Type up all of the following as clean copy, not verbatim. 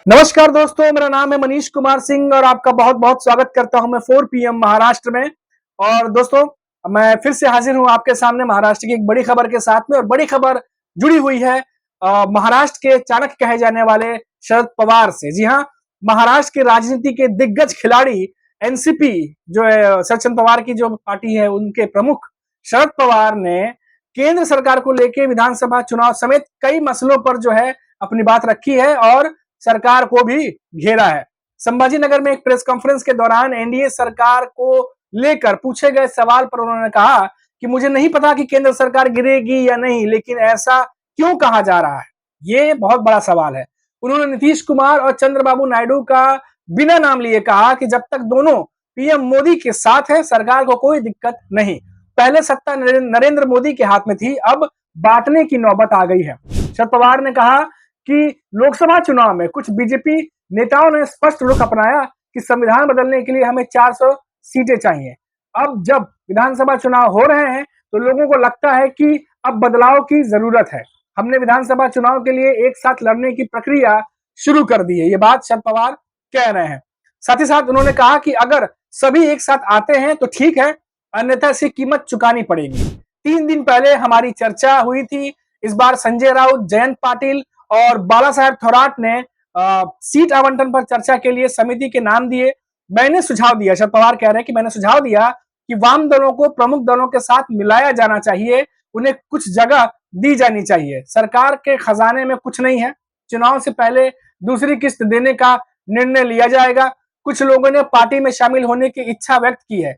नमस्कार दोस्तों, मेरा नाम है मनीष कुमार सिंह और आपका बहुत बहुत स्वागत करता हूं मैं 4 पीएम महाराष्ट्र में। और दोस्तों, मैं फिर से हाजिर हूं आपके सामने महाराष्ट्र की एक बड़ी खबर के साथ में। और बड़ी खबर जुड़ी हुई है महाराष्ट्र के चाणक्य कहे जाने वाले शरद पवार से। जी हां, महाराष्ट्र की राजनीति के दिग्गज खिलाड़ी एनसीपी जो है, शरद चंद्र पवार की जो पार्टी है, उनके प्रमुख शरद पवार ने केंद्र सरकार को लेकर विधानसभा चुनाव समेत कई मसलों पर जो है अपनी बात रखी है और सरकार को भी घेरा है। संभाजी नगर में एक प्रेस कॉन्फ्रेंस के दौरान एनडीए सरकार को लेकर पूछे गए सवाल पर उन्होंने कहा कि मुझे नहीं पता कि केंद्र सरकार गिरेगी या नहीं, लेकिन ऐसा क्यों कहा जा रहा है, ये बहुत बड़ा सवाल है। उन्होंने नीतीश कुमार और चंद्रबाबू नायडू का बिना नाम लिए कहा कि जब तक दोनों पीएम मोदी के साथ है, सरकार को कोई दिक्कत नहीं। पहले सत्ता नरेंद्र मोदी के हाथ में थी, अब बांटने की नौबत आ गई है। शरद पवार ने कहा कि लोकसभा चुनाव में कुछ बीजेपी नेताओं ने स्पष्ट रुख अपनाया कि संविधान बदलने के लिए हमें 400 सीटें चाहिए। अब जब विधानसभा चुनाव हो रहे हैं तो लोगों को लगता है कि अब बदलाव की जरूरत है। हमने विधानसभा चुनाव के लिए एक साथ लड़ने की प्रक्रिया शुरू कर दी है, ये बात शरद पवार कह रहे हैं। साथ ही साथ उन्होंने कहा कि अगर सभी एक साथ आते हैं तो ठीक है, अन्यथा इसकी कीमत चुकानी पड़ेगी। 3 दिन पहले हमारी चर्चा हुई थी। इस बार संजय राउत, जयंत पाटिल और बाला साहेब थोराट ने सीट आवंटन पर चर्चा के लिए समिति के नाम दिए। मैंने सुझाव दिया, शरद पवार कह रहे हैं कि मैंने सुझाव दिया कि वाम दलों को प्रमुख दलों के साथ मिलाया जाना चाहिए, उन्हें कुछ जगह दी जानी चाहिए। सरकार के खजाने में कुछ नहीं है, चुनाव से पहले दूसरी किस्त देने का निर्णय लिया जाएगा। कुछ लोगों ने पार्टी में शामिल होने की इच्छा व्यक्त की है,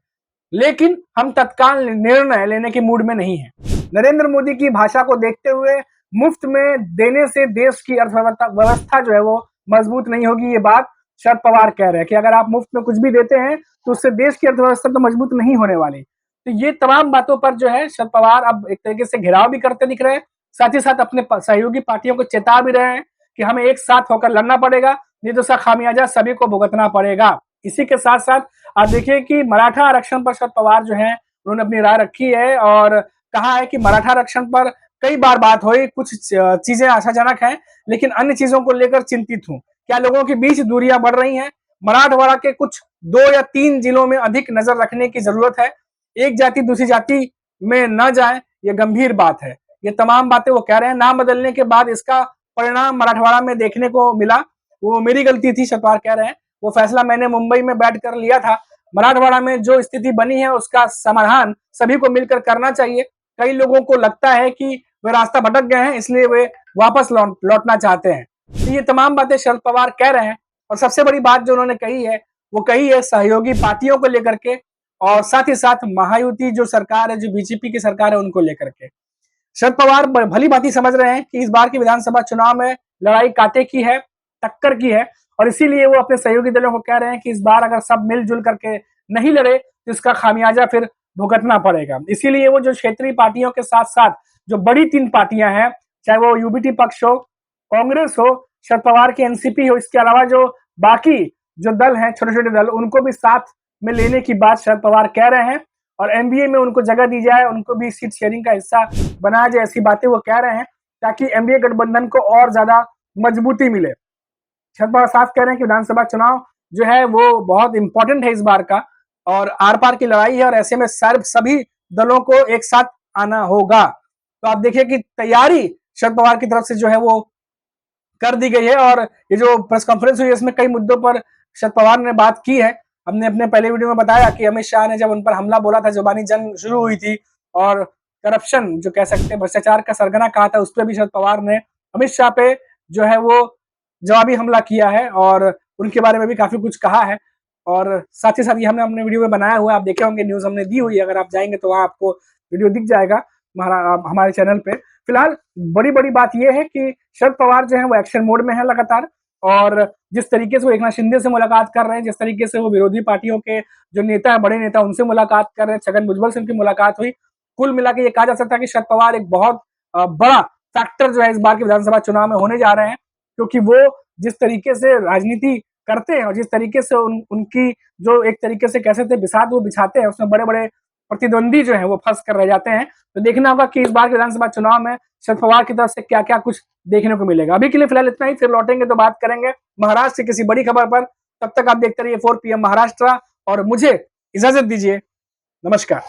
लेकिन हम तत्काल निर्णय लेने के मूड में नहीं है। नरेंद्र मोदी की भाषा को देखते हुए मुफ्त में देने से देश की अर्थव्यवस्था जो है वो मजबूत नहीं होगी, ये बात शरद पवार कह रहे हैं कि अगर आप मुफ्त में कुछ भी देते हैं तो उससे देश की अर्थव्यवस्था तो मजबूत नहीं होने वाली। तो ये तमाम बातों पर जो है शरद पवार अब एक तरीके से घेराव भी करते दिख रहे हैं। साथ ही साथ अपने सहयोगी पार्टियों को चेता भी रहे हैं कि हमें एक साथ होकर लड़ना पड़ेगा, नहीं तो उसका खामियाजा सभी को भुगतना पड़ेगा। इसी के साथ साथ आप देखिए कि मराठा आरक्षण पर शरद पवार जो है उन्होंने अपनी राय रखी है और कहा है कि मराठा आरक्षण पर कई बार बात हुई, कुछ चीजें आशाजनक हैं, लेकिन अन्य चीजों को लेकर चिंतित हूं। क्या लोगों के बीच दूरियां बढ़ रही हैं? मराठवाड़ा के कुछ 2 या 3 जिलों में अधिक नजर रखने की जरूरत है। एक जाति दूसरी जाति में न जाए, ये गंभीर बात है। ये तमाम बातें वो कह रहे हैं। नाम बदलने के बाद इसका परिणाम मराठवाड़ा में देखने को मिला, वो मेरी गलती थी, शरद पवार कह रहे हैं। वो फैसला मैंने मुंबई में बैठ कर लिया था। मराठवाड़ा में जो स्थिति बनी है उसका समाधान सभी को मिलकर करना चाहिए। कई लोगों को लगता है कि वे रास्ता भटक गए हैं, इसलिए वे वापस लौटना चाहते हैं। तो ये तमाम बातें शरद पवार कह रहे हैं। और सबसे बड़ी बात जो उन्होंने कही है वो कही है सहयोगी पार्टियों को लेकर के, और साथ ही साथ महायुति जो सरकार है, जो बीजेपी की सरकार है, उनको लेकर के। शरद पवार भली भांति समझ रहे हैं कि इस बार की विधानसभा चुनाव में लड़ाई कांटे की है, टक्कर की है, और इसीलिए वो अपने सहयोगी दलों को कह रहे हैं कि इस बार अगर सब मिलजुल करके नहीं लड़े तो इसका खामियाजा फिर भुगतना पड़ेगा। इसीलिए वो जो क्षेत्रीय पार्टियों के साथ साथ जो बड़ी 3 पार्टियां हैं, चाहे वो यूबीटी पक्ष हो, कांग्रेस हो, शरद पवार की एनसीपी हो, इसके अलावा जो बाकी जो दल हैं, छोटे छोटे दल, उनको भी साथ में लेने की बात शरद पवार कह रहे हैं। और एनडीए में उनको जगह दी जाए, उनको भी सीट शेयरिंग का हिस्सा बनाया जाए, ऐसी बातें वो कह रहे हैं ताकि एनडीए गठबंधन को और ज्यादा मजबूती मिले। शरद पवार साफ कह रहे हैं कि विधानसभा चुनाव जो है वो बहुत इंपॉर्टेंट है इस बार का, और आर पार की लड़ाई है, और ऐसे में सभी दलों को एक साथ आना होगा। तो आप देखिए कि तैयारी शरद पवार की तरफ से जो है वो कर दी गई है। और ये जो प्रेस कॉन्फ्रेंस हुई है इसमें कई मुद्दों पर शरद पवार ने बात की है। हमने अपने पहले वीडियो में बताया कि अमित शाह ने जब उन पर हमला बोला था, जुबानी जंग शुरू हुई थी, और करप्शन जो कह सकते हैं, भ्रष्टाचार का सरगना कहा था, उस पर भी शरद पवार ने अमित शाह पे जो है वो जवाबी हमला किया है और उनके बारे में भी काफी कुछ कहा है। और साथ ही साथ ये हमने अपने वीडियो में बनाया हुआ है, आप देखे होंगे, न्यूज हमने दी हुई है, अगर आप जाएंगे तो वहां आपको वीडियो दिख जाएगा हमारे चैनल पे। फिलहाल बड़ी बड़ी बात यह है कि शरद पवार जो है वो एक्शन मोड में है लगातार, और जिस तरीके से वो एकनाथ शिंदे से मुलाकात कर रहे हैं, जिस तरीके से वो विरोधी पार्टियों के जो नेता है, बड़े नेता, उनसे मुलाकात कर रहे हैं, छगन भुजबल से उनकी मुलाकात हुई, कुल मिला के ये कहा जा सकता है कि शरद पवार एक बहुत बड़ा फैक्टर जो है इस बार के विधानसभा चुनाव में होने जा रहे हैं, क्योंकि वो जिस तरीके से राजनीति करते हैं और जिस तरीके से उनकी जो एक तरीके से कह सकते हैं बिसात वो बिछाते हैं, उसमें बड़े बड़े प्रतिद्वंदी जो है वो फंस कर रह जाते हैं। तो देखना होगा कि इस बार के विधानसभा चुनाव में शरद पवार की तरफ से क्या क्या कुछ देखने को मिलेगा। अभी के लिए फिलहाल इतना ही, फिर लौटेंगे तो बात करेंगे महाराष्ट्र की किसी बड़ी खबर पर। तब तक आप देखते रहिए 4 PM महाराष्ट्र और मुझे इजाजत दीजिए। नमस्कार।